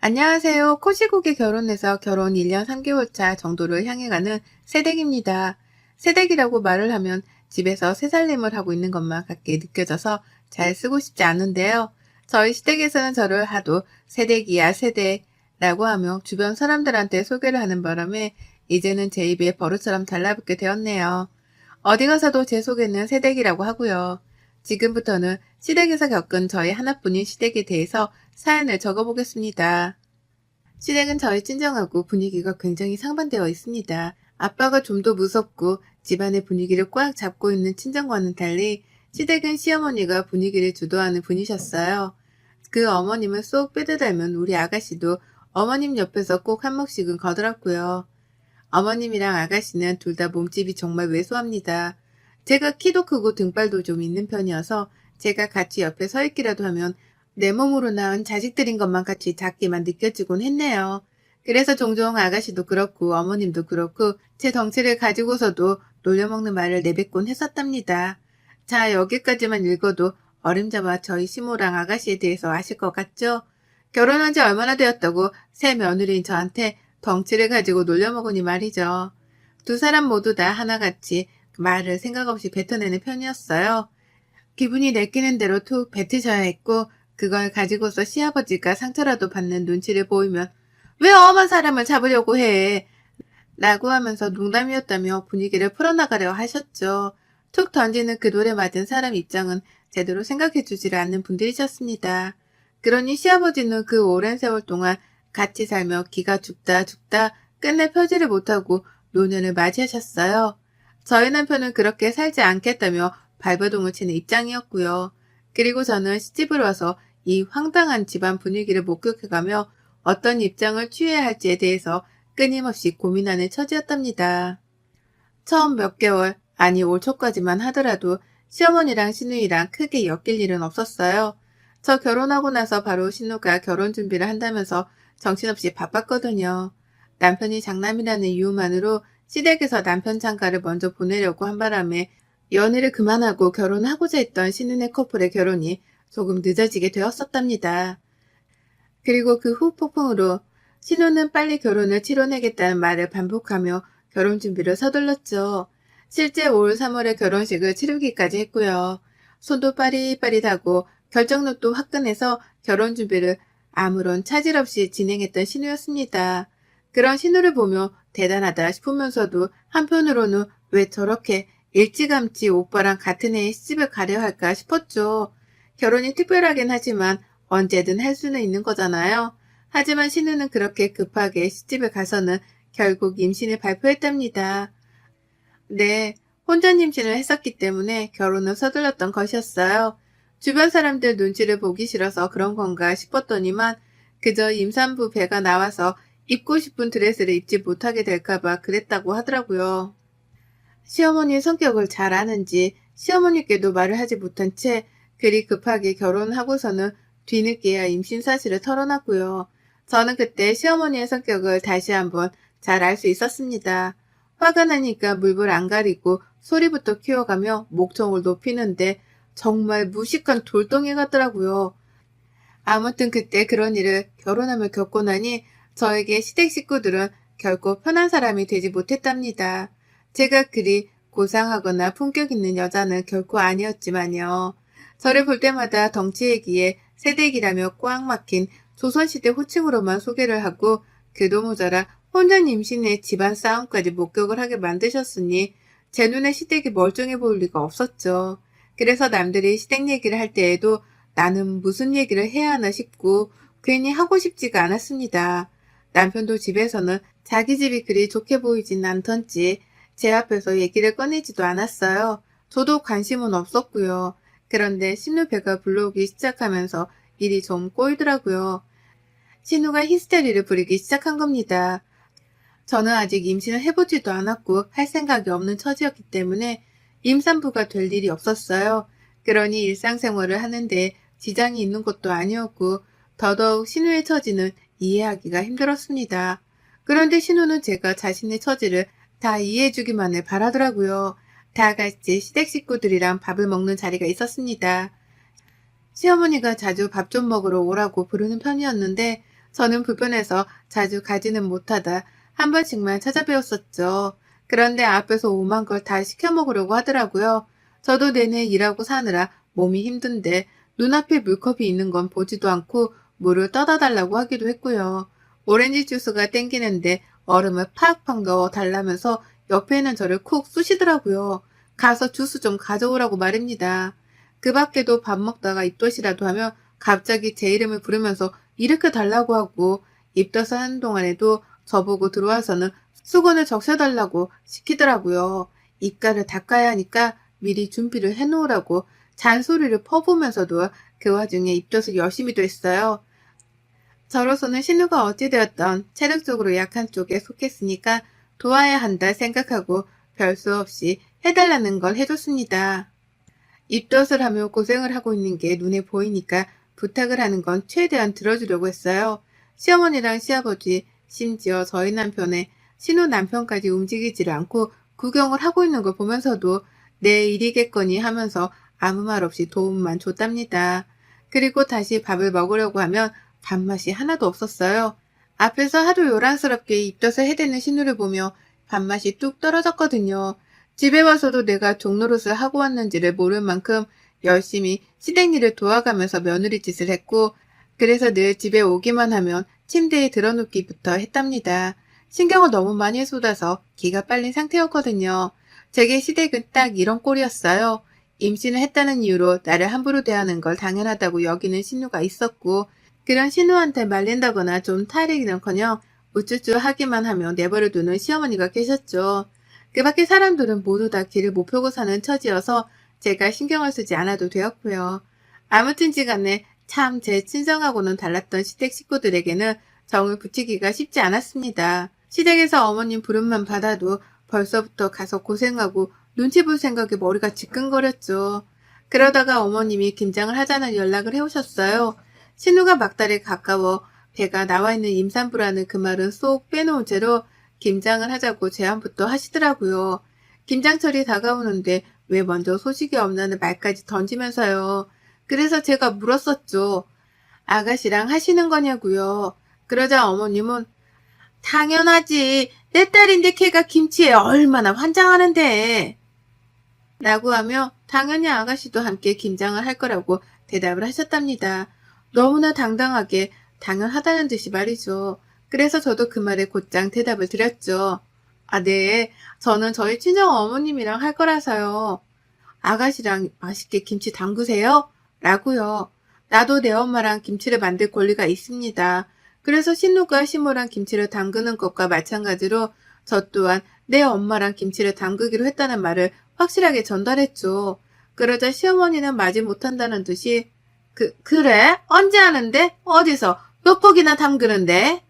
안녕하세요. 코시국에 결혼해서 결혼 1년 3개월 차 정도를 향해 가는 새댁입니다. 새댁이라고 말을 하면 집에서 새살림을 하고 있는 것만 같게 느껴져서 잘 쓰고 싶지 않은데요. 저희 시댁에서는 저를 하도 새댁이야 새댁라고 하며 주변 사람들한테 소개를 하는 바람에 이제는 제 입에 버릇처럼 달라붙게 되었네요. 어디 가서도 제 소개는 새댁이라고 하고요. 지금부터는 시댁에서 겪은 저희 하나뿐인 시댁에 대해서 사연을 적어보겠습니다. 시댁은 저희 친정하고 분위기가 굉장히 상반되어 있습니다. 아빠가 좀 더 무섭고 집안의 분위기를 꽉 잡고 있는 친정과는 달리 시댁은 시어머니가 분위기를 주도하는 분이셨어요. 그 어머님은 쏙 빼드닮은 우리 아가씨도 어머님 옆에서 꼭 한몫씩은 거들었고요. 어머님이랑 아가씨는 둘 다 몸집이 정말 왜소합니다. 제가 키도 크고 등발도 좀 있는 편이어서 제가 같이 옆에 서 있기라도 하면 내 몸으로 낳은 자식들인 것만 같이 작게만 느껴지곤 했네요. 그래서 종종 아가씨도 그렇고 어머님도 그렇고 제 덩치를 가지고서도 놀려먹는 말을 내뱉곤 했었답니다. 자, 여기까지만 읽어도 어림잡아 저희 시모랑 아가씨에 대해서 아실 것 같죠? 결혼한 지 얼마나 되었다고 새 며느리인 저한테 덩치를 가지고 놀려먹으니 말이죠. 두 사람 모두 다 하나같이 말을 생각 없이 뱉어내는 편이었어요. 기분이 내키는 대로 툭 뱉으셔야 했고 그걸 가지고서 시아버지가 상처라도 받는 눈치를 보이면 왜 엄한 사람을 잡으려고 해? 라고 하면서 농담이었다며 분위기를 풀어나가려 하셨죠. 툭 던지는 그 돌에 맞은 사람 입장은 제대로 생각해주지를 않는 분들이셨습니다. 그러니 시아버지는 그 오랜 세월 동안 같이 살며 기가 죽다 죽다 끝내 펴지를 못하고 노년을 맞이하셨어요. 저희 남편은 그렇게 살지 않겠다며 발버둥을 치는 입장이었고요. 그리고 저는 시집을 와서 이 황당한 집안 분위기를 목격해가며 어떤 입장을 취해야 할지에 대해서 끊임없이 고민하는 처지였답니다. 처음 몇 개월, 아니 올 초까지만 하더라도 시어머니랑 시누이랑 크게 엮일 일은 없었어요. 저 결혼하고 나서 바로 신우가 결혼 준비를 한다면서 정신없이 바빴거든요. 남편이 장남이라는 이유만으로 시댁에서 남편 장가를 먼저 보내려고 한 바람에 연애를 그만하고 결혼하고자 했던 신혼의 커플의 결혼이 조금 늦어지게 되었었답니다. 그리고 그 후 폭풍으로 신우는 빨리 결혼을 치러내겠다는 말을 반복하며 결혼 준비를 서둘렀죠. 실제 올 3월에 결혼식을 치르기까지 했고요. 손도 빠릿빠릿하고 결정력도 화끈해서 결혼 준비를 아무런 차질 없이 진행했던 신우였습니다. 그런 신우를 보며 대단하다 싶으면서도 한편으로는 왜 저렇게 일찌감치 오빠랑 같은 해에 시집을 가려 할까 싶었죠. 결혼이 특별하긴 하지만 언제든 할 수는 있는 거잖아요. 하지만 신우는 그렇게 급하게 시집을 가서는 결국 임신을 발표했답니다. 네, 혼전 임신을 했었기 때문에 결혼을 서둘렀던 것이었어요. 주변 사람들 눈치를 보기 싫어서 그런 건가 싶었더니만 그저 임산부 배가 나와서 입고 싶은 드레스를 입지 못하게 될까봐 그랬다고 하더라고요. 시어머니의 성격을 잘 아는지 시어머니께도 말을 하지 못한 채 그리 급하게 결혼하고서는 뒤늦게야 임신 사실을 털어놨고요. 저는 그때 시어머니의 성격을 다시 한번 잘 알 수 있었습니다. 화가 나니까 물불 안 가리고 소리부터 키워가며 목청을 높이는데 정말 무식한 돌덩이 같더라고요. 아무튼 그때 그런 일을 결혼하며 겪고 나니 저에게 시댁 식구들은 결코 편한 사람이 되지 못했답니다. 제가 그리 고상하거나 품격 있는 여자는 결코 아니었지만요. 저를 볼 때마다 덩치 얘기에 새댁이라며 꽉 막힌 조선시대 호칭으로만 소개를 하고 그도 모자라 혼전 임신의 집안 싸움까지 목격을 하게 만드셨으니 제 눈에 시댁이 멀쩡해 보일 리가 없었죠. 그래서 남들이 시댁 얘기를 할 때에도 나는 무슨 얘기를 해야 하나 싶고 괜히 하고 싶지가 않았습니다. 남편도 집에서는 자기 집이 그리 좋게 보이진 않던지 제 앞에서 얘기를 꺼내지도 않았어요. 저도 관심은 없었고요. 그런데 신우 배가 불러오기 시작하면서 일이 좀 꼬이더라고요. 신우가 히스테리를 부리기 시작한 겁니다. 저는 아직 임신을 해보지도 않았고 할 생각이 없는 처지였기 때문에 임산부가 될 일이 없었어요. 그러니 일상생활을 하는데 지장이 있는 것도 아니었고 더더욱 신우의 처지는 이해하기가 힘들었습니다. 그런데 신우는 제가 자신의 처지를 다 이해해주기만을 바라더라고요. 다 같이 시댁 식구들이랑 밥을 먹는 자리가 있었습니다. 시어머니가 자주 밥 좀 먹으러 오라고 부르는 편이었는데 저는 불편해서 자주 가지는 못하다 한 번씩만 찾아뵈었었죠. 그런데 앞에서 오만 걸 다 시켜 먹으려고 하더라고요. 저도 내내 일하고 사느라 몸이 힘든데 눈앞에 물컵이 있는 건 보지도 않고 물을 떠다 달라고 하기도 했고요. 오렌지 주스가 땡기는데 얼음을 팍팍 넣어 달라면서 옆에 있는 저를 쿡 쑤시더라고요. 가서 주스 좀 가져오라고 말입니다. 그 밖에도 밥 먹다가 입덧이라도 하면 갑자기 제 이름을 부르면서 일으켜 달라고 하고 입덧을 하는 동안에도 저보고 들어와서는 수건을 적셔달라고 시키더라고요. 입가를 닦아야 하니까 미리 준비를 해놓으라고 잔소리를 퍼부으면서도 그 와중에 입덧을 열심히도 했어요. 저로서는 신우가 어찌되었던 체력적으로 약한 쪽에 속했으니까 도와야 한다 생각하고 별 수 없이 해달라는 걸 해줬습니다. 입덧을 하며 고생을 하고 있는 게 눈에 보이니까 부탁을 하는 건 최대한 들어주려고 했어요. 시어머니랑 시아버지, 심지어 저희 남편의 신우 남편까지 움직이지를 않고 구경을 하고 있는 걸 보면서도 내 일이겠거니 하면서 아무 말 없이 도움만 줬답니다. 그리고 다시 밥을 먹으려고 하면 밥맛이 하나도 없었어요. 앞에서 하도 요란스럽게 입덧을 해대는 신우를 보며 밥맛이 뚝 떨어졌거든요. 집에 와서도 내가 종노릇을 하고 왔는지를 모를 만큼 열심히 시댁일을 도와가면서 며느리 짓을 했고, 그래서 늘 집에 오기만 하면 침대에 들어눕기부터 했답니다. 신경을 너무 많이 쏟아서 기가 빨린 상태였거든요. 제게 시댁은 딱 이런 꼴이었어요. 임신을 했다는 이유로 나를 함부로 대하는 걸 당연하다고 여기는 신우가 있었고, 그런 신우한테 말린다거나 좀 타이르기는커녕 우쭈쭈 하기만 하며 내버려두는 시어머니가 계셨죠. 그 밖에 사람들은 모두 다 길을 못 펴고 사는 처지여서 제가 신경을 쓰지 않아도 되었고요. 아무튼지간에 참 제 친정하고는 달랐던 시댁 식구들에게는 정을 붙이기가 쉽지 않았습니다. 시댁에서 어머님 부름만 받아도 벌써부터 가서 고생하고 눈치 볼 생각에 머리가 지끈거렸죠. 그러다가 어머님이 김장을 하자는 연락을 해오셨어요. 신우가 막달에 가까워 배가 나와 있는 임산부라는 그 말은 쏙 빼놓은 채로 김장을 하자고 제안부터 하시더라고요. 김장철이 다가오는데 왜 먼저 소식이 없나는 말까지 던지면서요. 그래서 제가 물었었죠. 아가씨랑 하시는 거냐고요. 그러자 어머님은 당연하지. 내 딸인데 걔가 김치에 얼마나 환장하는데. 라고 하며 당연히 아가씨도 함께 김장을 할 거라고 대답을 하셨답니다. 너무나 당당하게 당연하다는 듯이 말이죠. 그래서 저도 그 말에 곧장 대답을 드렸죠. 아, 네. 저는 저희 친정 어머님이랑 할 거라서요. 아가씨랑 맛있게 김치 담그세요? 라고요. 나도 내 엄마랑 김치를 만들 권리가 있습니다. 그래서 신우가 시모랑 김치를 담그는 것과 마찬가지로 저 또한 내 엄마랑 김치를 담그기로 했다는 말을 확실하게 전달했죠. 그러자 시어머니는 마지 못한다는 듯이 그래? 언제 하는데? 어디서? 몇 폭이나 담그는데?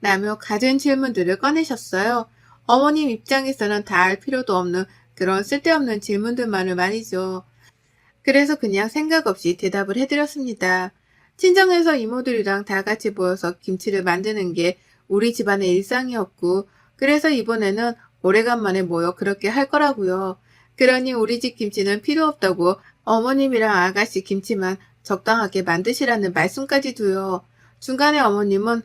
라며 갖은 질문들을 꺼내셨어요. 어머님 입장에서는 다 알 필요도 없는 그런 쓸데없는 질문들만을 말이죠. 그래서 그냥 생각 없이 대답을 해드렸습니다. 친정에서 이모들이랑 다 같이 모여서 김치를 만드는 게 우리 집안의 일상이었고, 그래서 이번에는 오래간만에 모여 그렇게 할 거라고요. 그러니 우리 집 김치는 필요 없다고 어머님이랑 아가씨 김치만 적당하게 만드시라는 말씀까지 두요. 중간에 어머님은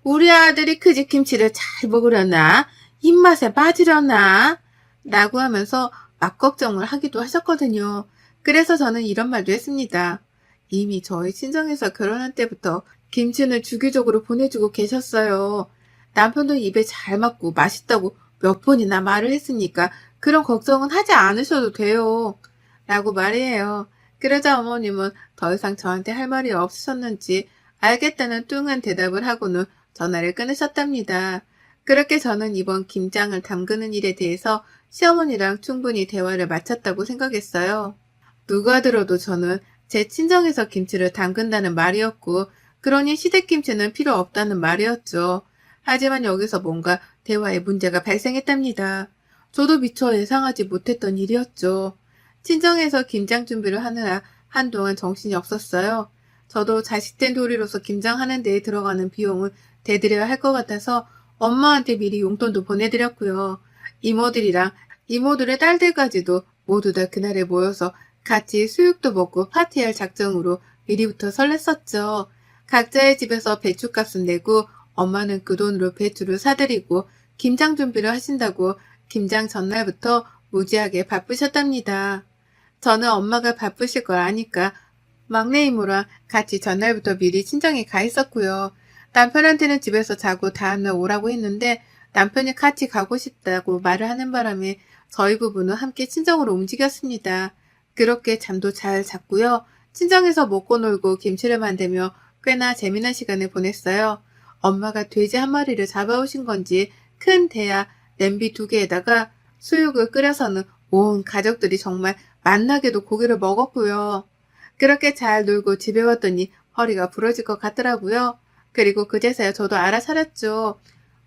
우리 아들이 그 집 김치를 잘 먹으려나? 입맛에 맞으려나? 라고 하면서 막 걱정을 하기도 하셨거든요. 그래서 저는 이런 말도 했습니다. 이미 저희 친정에서 결혼한 때부터 김치는 주기적으로 보내주고 계셨어요. 남편도 입에 잘 맞고 맛있다고 몇 번이나 말을 했으니까 그런 걱정은 하지 않으셔도 돼요. 라고 말이에요. 그러자 어머님은 더 이상 저한테 할 말이 없으셨는지 알겠다는 뚱한 대답을 하고는 전화를 끊으셨답니다. 그렇게 저는 이번 김장을 담그는 일에 대해서 시어머니랑 충분히 대화를 마쳤다고 생각했어요. 누가 들어도 저는 제 친정에서 김치를 담근다는 말이었고, 그러니 시댁김치는 필요 없다는 말이었죠. 하지만 여기서 뭔가 대화에 문제가 발생했답니다. 저도 미처 예상하지 못했던 일이었죠. 친정에서 김장 준비를 하느라 한동안 정신이 없었어요. 저도 자식된 도리로서 김장하는 데에 들어가는 비용을 대드려야 할 것 같아서 엄마한테 미리 용돈도 보내드렸고요. 이모들이랑 이모들의 딸들까지도 모두 다 그날에 모여서 같이 수육도 먹고 파티할 작정으로 미리부터 설렜었죠. 각자의 집에서 배추값은 내고 엄마는 그 돈으로 배추를 사드리고 김장 준비를 하신다고 김장 전날부터 무지하게 바쁘셨답니다. 저는 엄마가 바쁘실 걸 아니까 막내 이모랑 같이 전날부터 미리 친정에 가 있었고요. 남편한테는 집에서 자고 다음날 오라고 했는데 남편이 같이 가고 싶다고 말을 하는 바람에 저희 부부는 함께 친정으로 움직였습니다. 그렇게 잠도 잘 잤고요. 친정에서 먹고 놀고 김치를 만들며 꽤나 재미난 시간을 보냈어요. 엄마가 돼지 한 마리를 잡아오신 건지 큰 대야 냄비 2개에다가 수육을 끓여서는 온 가족들이 정말 맛나게도 고기를 먹었고요. 그렇게 잘 놀고 집에 왔더니 허리가 부러질 것 같더라고요. 그리고 그제서야 저도 알아차렸죠.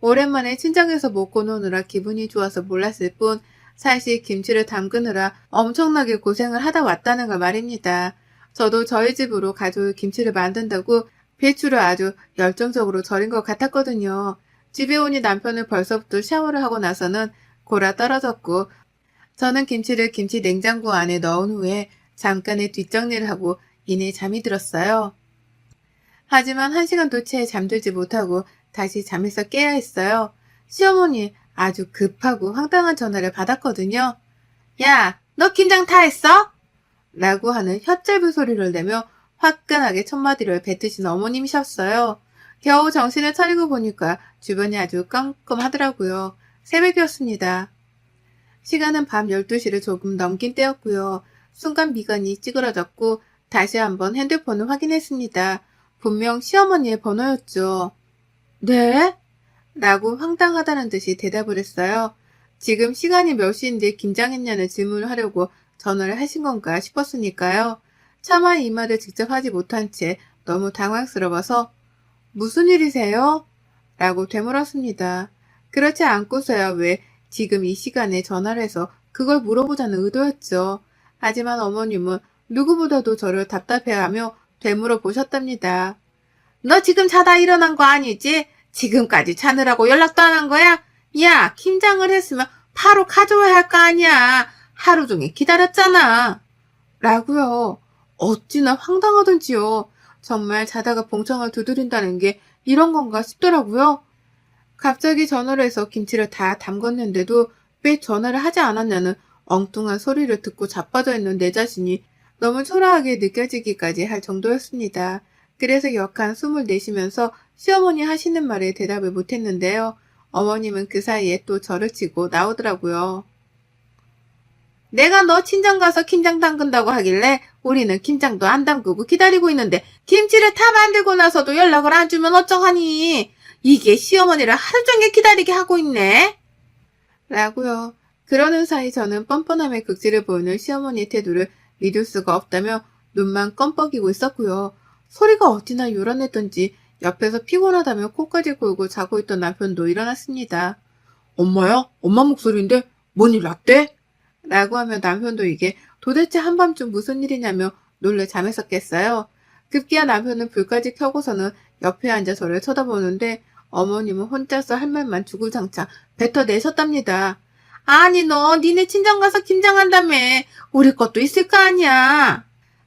오랜만에 친정에서 먹고 노느라 기분이 좋아서 몰랐을 뿐 사실 김치를 담그느라 엄청나게 고생을 하다 왔다는 걸 말입니다. 저도 저희 집으로 가져올 김치를 만든다고 배추를 아주 열정적으로 절인 것 같았거든요. 집에 오니 남편은 벌써부터 샤워를 하고 나서는 골아 떨어졌고 저는 김치를 김치 냉장고 안에 넣은 후에 잠깐의 뒷정리를 하고 이내 잠이 들었어요. 하지만 1시간도 채 잠들지 못하고 다시 잠에서 깨야 했어요. 시어머니 아주 급하고 황당한 전화를 받았거든요. 야, 너 김장 다 했어? 라고 하는 혓짧은 소리를 내며 화끈하게 첫마디를 뱉으신 어머님이셨어요. 겨우 정신을 차리고 보니까 주변이 아주 깜깜하더라고요. 새벽이었습니다. 시간은 밤 12시를 조금 넘긴 때였고요. 순간 미간이 찌그러졌고 다시 한번 핸드폰을 확인했습니다. 분명 시어머니의 번호였죠. 네? 라고 황당하다는 듯이 대답을 했어요. 지금 시간이 몇 시인데 김장했냐는 질문을 하려고 전화를 하신 건가 싶었으니까요. 차마 이 말을 직접 하지 못한 채 너무 당황스러워서 무슨 일이세요? 라고 되물었습니다. 그렇지 않고서야 왜 지금 이 시간에 전화를 해서 그걸 물어보자는 의도였죠. 하지만 어머님은 누구보다도 저를 답답해하며 되물어 보셨답니다. 너 지금 자다 일어난 거 아니지? 지금까지 자느라고 연락도 안 한 거야? 야, 김장을 했으면 바로 가져와야 할 거 아니야. 하루 종일 기다렸잖아. 라고요. 어찌나 황당하던지요. 정말 자다가 봉창을 두드린다는 게 이런 건가 싶더라고요. 갑자기 전화를 해서 김치를 다 담궜는데도 왜 전화를 하지 않았냐는 엉뚱한 소리를 듣고 자빠져 있는 내 자신이 너무 초라하게 느껴지기까지 할 정도였습니다. 그래서 역한 숨을 내쉬면서 시어머니 하시는 말에 대답을 못했는데요. 어머님은 그 사이에 또 저를 치고 나오더라고요. 내가 너 친정 가서 김장 담근다고 하길래 우리는 김장도 안 담그고 기다리고 있는데 김치를 다 만들고 나서도 연락을 안 주면 어쩌하니? 이게 시어머니를 하루 종일 기다리게 하고 있네. 라고요. 그러는 사이 저는 뻔뻔함의 극치를 보이는 시어머니의 태도를 믿을 수가 없다며 눈만 껌뻑이고 있었고요. 소리가 어찌나 요란했던지 옆에서 피곤하다며 코까지 골고 자고 있던 남편도 일어났습니다. 엄마야? 엄마 목소리인데 뭔 일 났대? 라고 하며 남편도 이게 도대체 한밤중 무슨 일이냐며 놀래 잠에서 깼어요. 급기야 남편은 불까지 켜고서는 옆에 앉아 저를 쳐다보는데 어머님은 혼자서 할 말만 주구장창 뱉어내셨답니다. 아니 너 니네 친정 가서 김장한다며 우리 것도 있을 거 아니야.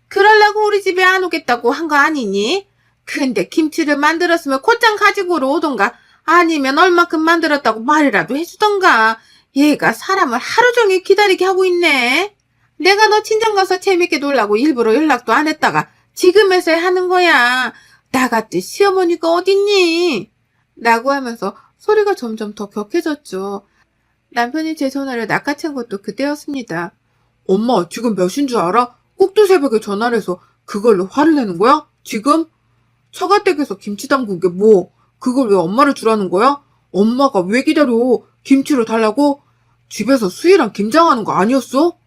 그러려고 우리 집에 안 오겠다고 한 거 아니니? 근데 김치를 만들었으면 곧장 가지고 오던가 아니면 얼마큼 만들었다고 말이라도 해주던가. 얘가 사람을 하루 종일 기다리게 하고 있네. 내가 너 친정 가서 재밌게 놀라고 일부러 연락도 안 했다가 지금에서야 하는 거야. 나같이 시어머니가 어딨니? 라고 하면서 소리가 점점 더 격해졌죠. 남편이 제 전화를 낚아챈 것도 그때였습니다. 엄마 지금 몇 시인 줄 알아? 꼭두 새벽에 전화를 해서 그걸로 화를 내는 거야? 지금? 처가댁에서 김치 담근 게 뭐? 그걸 왜 엄마를 주라는 거야? 엄마가 왜 기다려? 김치를 달라고? 집에서 수희랑 김장하는 거 아니었어?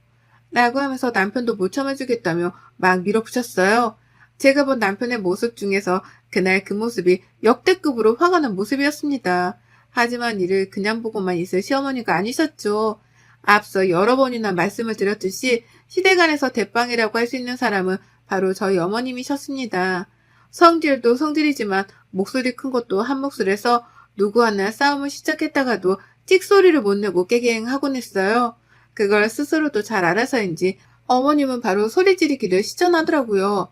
라고 하면서 남편도 못 참아주겠다며 막 밀어붙였어요. 제가 본 남편의 모습 중에서 그날 그 모습이 역대급으로 화가 난 모습이었습니다. 하지만 이를 그냥 보고만 있을 시어머니가 아니셨죠. 앞서 여러 번이나 말씀을 드렸듯이 시댁안에서 대빵이라고 할 수 있는 사람은 바로 저희 어머님이셨습니다. 성질도 성질이지만 목소리 큰 것도 한 몫을해서 누구 하나 싸움을 시작했다가도 찍소리를 못 내고 깨갱하곤 했어요. 그걸 스스로도 잘 알아서인지 어머님은 바로 소리 지르기를 시전하더라고요.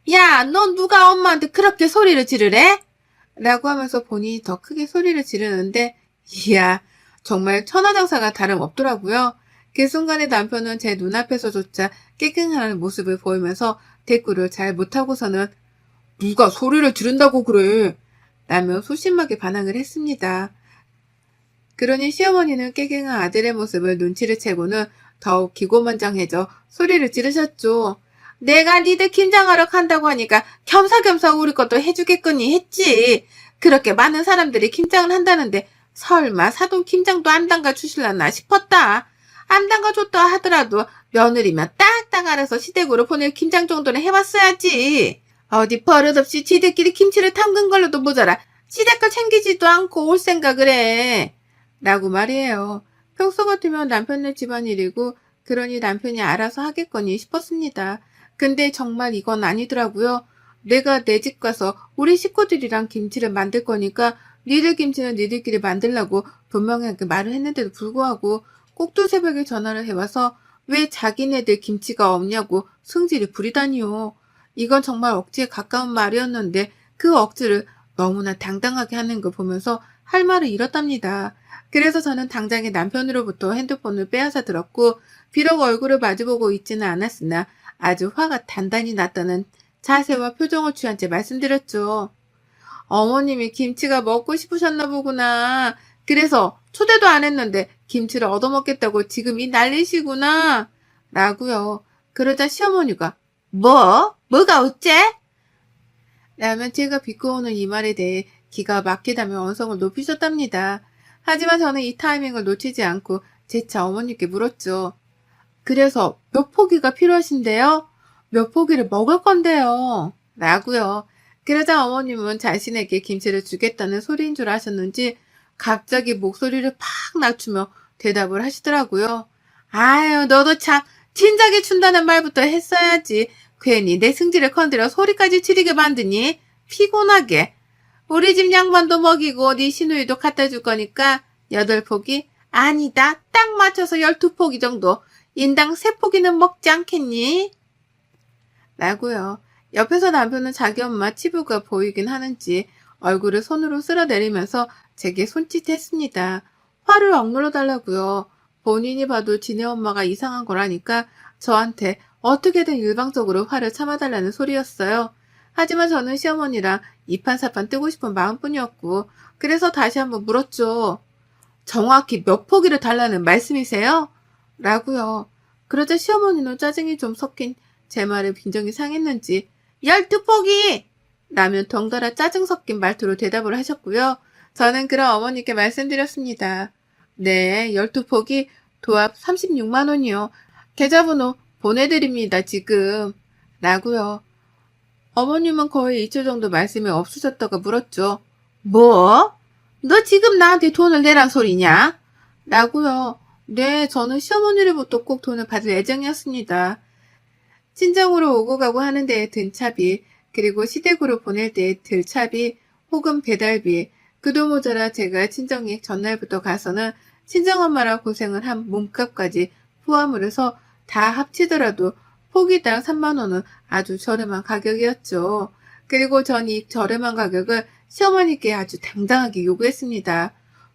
야, 넌 누가 엄마한테 그렇게 소리를 지르래? 라고 하면서 본인이 더 크게 소리를 지르는데, 이야, 정말 천하장사가 다름없더라고요. 그 순간에 남편은 제 눈앞에서조차 깨갱하는 모습을 보이면서 대꾸를 잘 못하고서는 누가 소리를 지른다고 그래? 라며 소심하게 반항을 했습니다. 그러니 시어머니는 깨갱한 아들의 모습을 눈치를 채고는 더욱 기고만장해져 소리를 지르셨죠. 내가 니들 김장하러 간다고 하니까 겸사겸사 우리 것도 해주겠거니 했지. 그렇게 많은 사람들이 김장을 한다는데 설마 사돈 김장도 안 담가 주실라나 싶었다. 안 담가 줬다 하더라도 며느리면 딱딱 알아서 시댁으로 보낼 김장 정도는 해왔어야지. 어디 버릇없이 지들끼리 김치를 담근 걸로도 모자라 시댁 걸 챙기지도 않고 올 생각을 해. 라고 말이에요. 평소 같으면 남편네 집안일이고 그러니 남편이 알아서 하겠거니 싶었습니다. 근데 정말 이건 아니더라고요. 내가 내 집 가서 우리 식구들이랑 김치를 만들 거니까 니들 김치는 니들끼리 만들라고 분명하게 말을 했는데도 불구하고 꼭두 새벽에 전화를 해와서 왜 자기네들 김치가 없냐고 승질을 부리다니요. 이건 정말 억지에 가까운 말이었는데 그 억지를 너무나 당당하게 하는 거 보면서 할 말을 잃었답니다. 그래서 저는 당장에 남편으로부터 핸드폰을 빼앗아 들었고 비록 얼굴을 마주보고 있지는 않았으나 아주 화가 단단히 났다는 자세와 표정을 취한 채 말씀드렸죠. 어머님이 김치가 먹고 싶으셨나 보구나. 그래서 초대도 안 했는데 김치를 얻어먹겠다고 지금 이 난리시구나. 라고요. 그러자 시어머니가 뭐가 어째? 라면 제가 비꼬는 이 말에 대해 기가 막히다며 언성을 높이셨답니다. 하지만 저는 이 타이밍을 놓치지 않고 재차 어머니께 물었죠. 그래서 몇 포기가 필요하신데요? 몇 포기를 먹을 건데요? 라고요. 그러자 어머님은 자신에게 김치를 주겠다는 소리인 줄 아셨는지 갑자기 목소리를 팍 낮추며 대답을 하시더라고요. 아유, 너도 참 진작에 준다는 말부터 했어야지. 괜히 내 승질을 건드려 소리까지 지르게 만드니 피곤하게. 우리 집 양반도 먹이고 네 시누이도 갖다 줄 거니까 8포기? 아니다. 딱 맞춰서 12포기 정도. 인당 3포기는 먹지 않겠니? 라고요. 옆에서 남편은 자기 엄마 치부가 보이긴 하는지 얼굴을 손으로 쓸어내리면서 제게 손짓했습니다. 화를 억눌러 달라고요. 본인이 봐도 지네 엄마가 이상한 거라니까 저한테 어떻게든 일방적으로 화를 참아달라는 소리였어요. 하지만 저는 시어머니랑 이판사판 뜨고 싶은 마음뿐이었고 그래서 다시 한번 물었죠. 정확히 몇 포기를 달라는 말씀이세요? 라고요. 그러자 시어머니는 짜증이 좀 섞인 제 말에 빈정이 상했는지 12포기! 라면 덩달아 짜증 섞인 말투로 대답을 하셨고요. 저는 그런 어머니께 말씀드렸습니다. 네, 12포기 도합 36만 원이요. 계좌번호 보내드립니다, 지금. 라고요. 어머님은 거의 2초 정도 말씀이 없으셨다가 물었죠. 뭐? 너 지금 나한테 돈을 내란 소리냐? 라고요. 네, 저는 시어머니로부터 꼭 돈을 받을 예정이었습니다. 친정으로 오고 가고 하는 데에 든 차비, 그리고 시댁으로 보낼 때에 들 차비, 혹은 배달비, 그도 모자라 제가 친정에 전날부터 가서는 친정엄마랑 고생을 한 몸값까지 포함을 해서 다 합치더라도 포기당 3만 원은 아주 저렴한 가격이었죠. 그리고 전 이 저렴한 가격을 시어머니께 아주 당당하게 요구했습니다.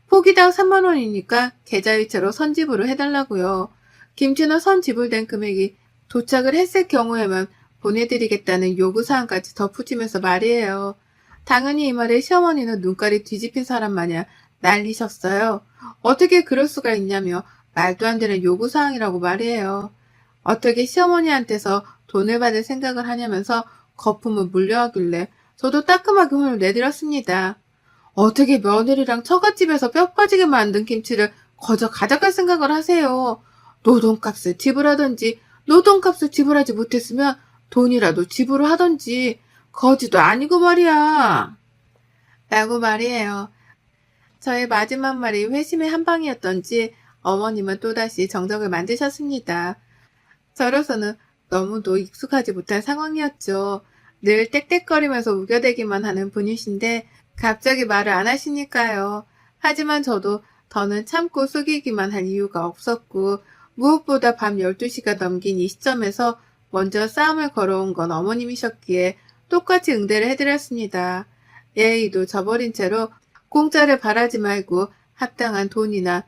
포기당 3만 원이니까 계좌이체로 선지불을 해달라고요. 김치는 선지불된 금액이 도착을 했을 경우에만 보내드리겠다는 요구사항까지 덧붙이면서 말이에요. 당연히 이 말에 시어머니는 눈깔이 뒤집힌 사람 마냥 난리셨어요. 어떻게 그럴 수가 있냐며 말도 안 되는 요구사항이라고 말이에요. 어떻게 시어머니한테서 돈을 받을 생각을 하냐면서 거품을 물려하길래 저도 따끔하게 혼을 내드렸습니다. 어떻게 며느리랑 처갓집에서 뼈 빠지게 만든 김치를 거저 가져갈 생각을 하세요. 노동값을 지불하든지 노동값을 지불하지 못했으면 돈이라도 지불을 하든지 거지도 아니고 말이야. 라고 말이에요. 저의 마지막 말이 회심의 한 방이었던지 어머님은 또다시 정적을 만드셨습니다. 저로서는 너무도 익숙하지 못한 상황이었죠. 늘 떽떽거리면서 우겨대기만 하는 분이신데 갑자기 말을 안 하시니까요. 하지만 저도 더는 참고 속이기만 할 이유가 없었고 무엇보다 밤 12시가 넘긴 이 시점에서 먼저 싸움을 걸어온 건 어머님이셨기에 똑같이 응대를 해드렸습니다. 예의도 저버린 채로 공짜를 바라지 말고 합당한 돈이나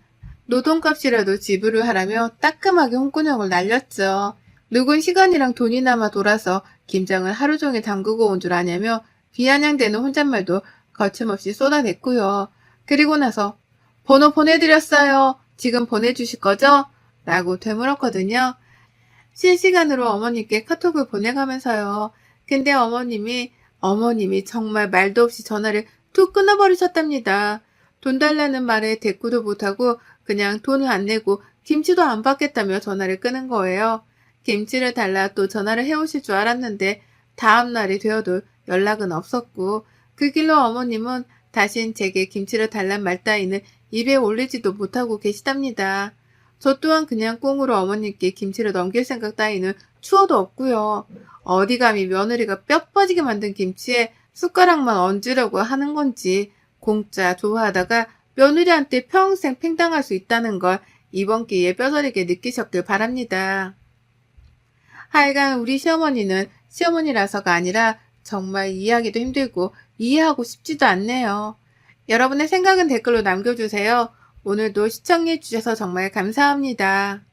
노동값이라도 지불을 하라며 따끔하게 홍군형을 날렸죠. 누군 시간이랑 돈이 남아 돌아서 김장을 하루 종일 담그고 온 줄 아냐며 비아냥대는 혼잣말도 거침없이 쏟아냈고요. 그리고 나서 번호 보내드렸어요. 지금 보내주실 거죠? 라고 되물었거든요. 실시간으로 어머님께 카톡을 보내가면서요. 근데 어머님이 정말 말도 없이 전화를 툭 끊어버리셨답니다. 돈 달라는 말에 대꾸도 못하고 그냥 돈을 안 내고 김치도 안 받겠다며 전화를 끊은 거예요. 김치를 달라 또 전화를 해오실 줄 알았는데 다음 날이 되어도 연락은 없었고 그 길로 어머님은 다신 제게 김치를 달란 말 따위는 입에 올리지도 못하고 계시답니다. 저 또한 그냥 꽁으로 어머님께 김치를 넘길 생각 따위는 추워도 없고요. 어디 감히 며느리가 뼈 빠지게 만든 김치에 숟가락만 얹으려고 하는 건지 공짜 좋아하다가 며느리한테 평생 팽당할 수 있다는 걸 이번 기회에 뼈저리게 느끼셨길 바랍니다. 하여간 우리 시어머니는 시어머니라서가 아니라 정말 이해하기도 힘들고 이해하고 싶지도 않네요. 여러분의 생각은 댓글로 남겨주세요. 오늘도 시청해주셔서 정말 감사합니다.